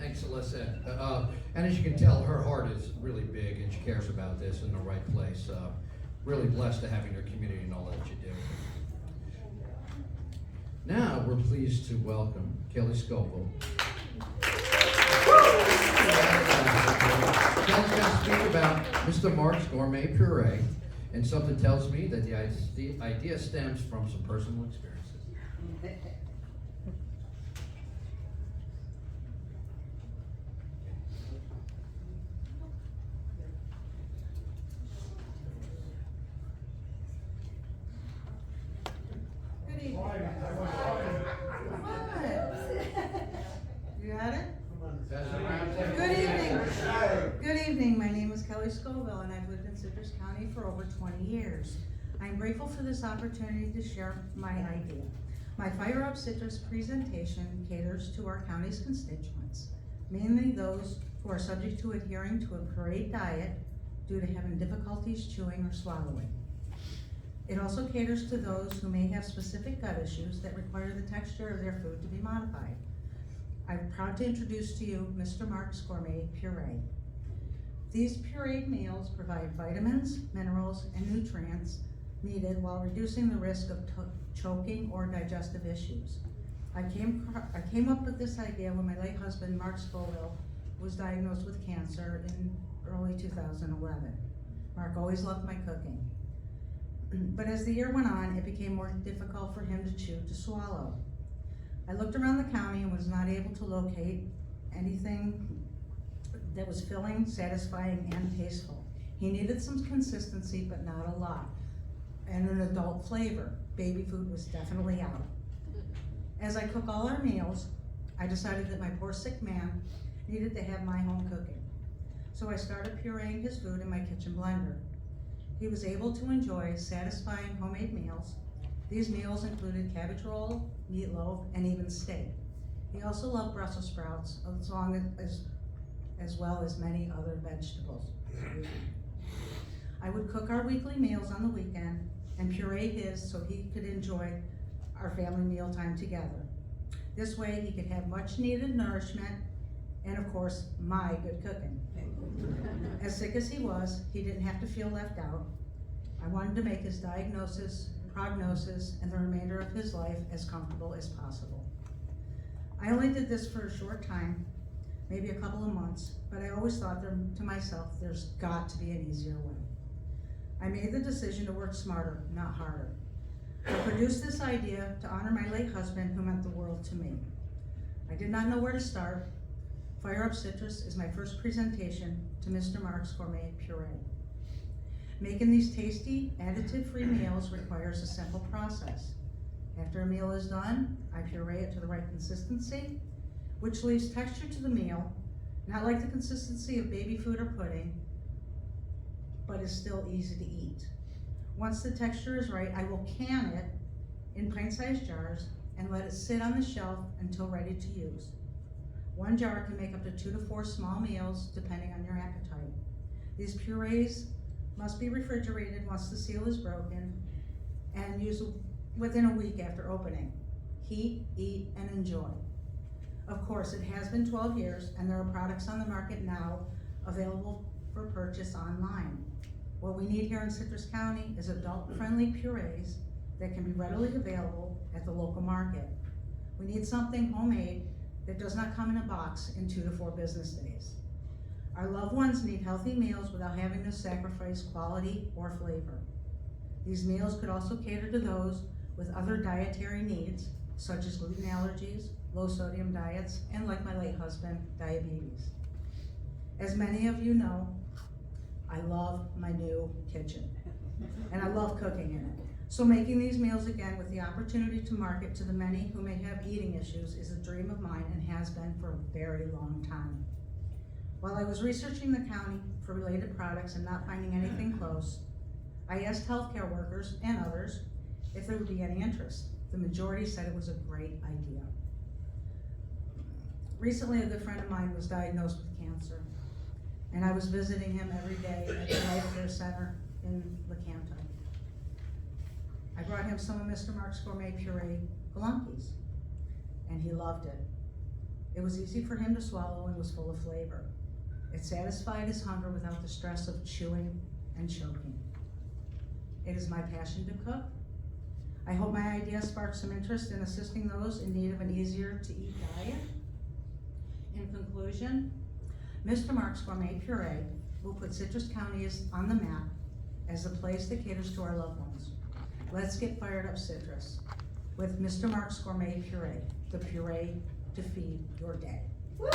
Thanks, Alyssa. And as you can tell, her heart is really big and she cares about this in the right place. Really blessed to have in your community and all that you do. Now, we're pleased to welcome Kelly Scoville. Kelly's going to speak about Mr. Mark's Gourmet Puree, and something tells me that the idea stems from some personal experiences. Good evening. You got it? Good evening. Good evening. My name is Kelly Scoville and I've lived in Citrus County for over 20 years. I'm grateful for this opportunity to share my idea. My Fire Up Citrus presentation caters to our county's constituents, mainly those who are subject to adhering to a puree diet due to having difficulties chewing or swallowing. It also caters to those who may have specific gut issues that require the texture of their food to be modified. I'm proud to introduce to you Mr. Mark's Gourmet Puree. These pureed meals provide vitamins, minerals, and nutrients needed while reducing the risk of choking or digestive issues. I came up with this idea when my late husband, Mark Scoville, was diagnosed with cancer in early 2011. Mark always loved my cooking. But as the year went on, it became more difficult for him to chew to swallow. I looked around the county and was not able to locate anything that was filling, satisfying, and tasteful. He needed some consistency, but not a lot, and an adult flavor. Baby food was definitely out. As I cook all our meals, I decided that my poor sick man needed to have my home cooking. So I started pureeing his food in my kitchen blender. He was able to enjoy satisfying homemade meals. These meals included cabbage roll, meatloaf, and even steak. He also loved Brussels sprouts, as well as many other vegetables. I would cook our weekly meals on the weekend and puree his so he could enjoy our family mealtime together. This way he could have much needed nourishment and of course my good cooking. As sick as he was, he didn't have to feel left out. I wanted to make his diagnosis, prognosis, and the remainder of his life as comfortable as possible. I only did this for a short time, maybe a couple of months, but I always thought to myself, there's got to be an easier way. I made the decision to work smarter, not harder. I produced this idea to honor my late husband who meant the world to me. I did not know where to start. Fire Up Citrus is my first presentation to Mr. Mark's Gourmet Puree. Making these tasty, additive-free meals requires a simple process. After a meal is done, I puree it to the right consistency, which leaves texture to the meal, not like the consistency of baby food or pudding, but is still easy to eat. Once the texture is right, I will can it in pint-sized jars and let it sit on the shelf until ready to use. One jar can make up to 2 to 4 small meals, depending on your appetite. These purees must be refrigerated once the seal is broken and used within a week after opening. Heat, eat, and enjoy. Of course, it has been 12 years and there are products on the market now available for purchase online. What we need here in Citrus County is adult-friendly purees that can be readily available at the local market. We need something homemade that does not come in a box in 2 to 4 business days. Our loved ones need healthy meals without having to sacrifice quality or flavor. These meals could also cater to those with other dietary needs, such as gluten allergies, low sodium diets, and like my late husband, diabetes. As many of you know, I love my new kitchen, and I love cooking in it. So making these meals again with the opportunity to market to the many who may have eating issues is a dream of mine and has been for a very long time. While I was researching the county for related products and not finding anything close, I asked healthcare workers and others if there would be any interest. The majority said it was a great idea. Recently, a good friend of mine was diagnosed with cancer, and I was visiting him every day at the Life Care Center in Lecanto. I brought him some of Mr. Mark's Gourmet Puree Galunkis, and he loved it. It was easy for him to swallow and was full of flavor. It satisfied his hunger without the stress of chewing and choking. It is my passion to cook. I hope my idea sparks some interest in assisting those in need of an easier to eat diet. In conclusion, Mr. Mark's Gourmet Puree will put Citrus County on the map as a place that caters to our loved ones. Let's get fired up, Citrus, with Mr. Mark's Gourmet Puree, the puree to feed your day. Woo!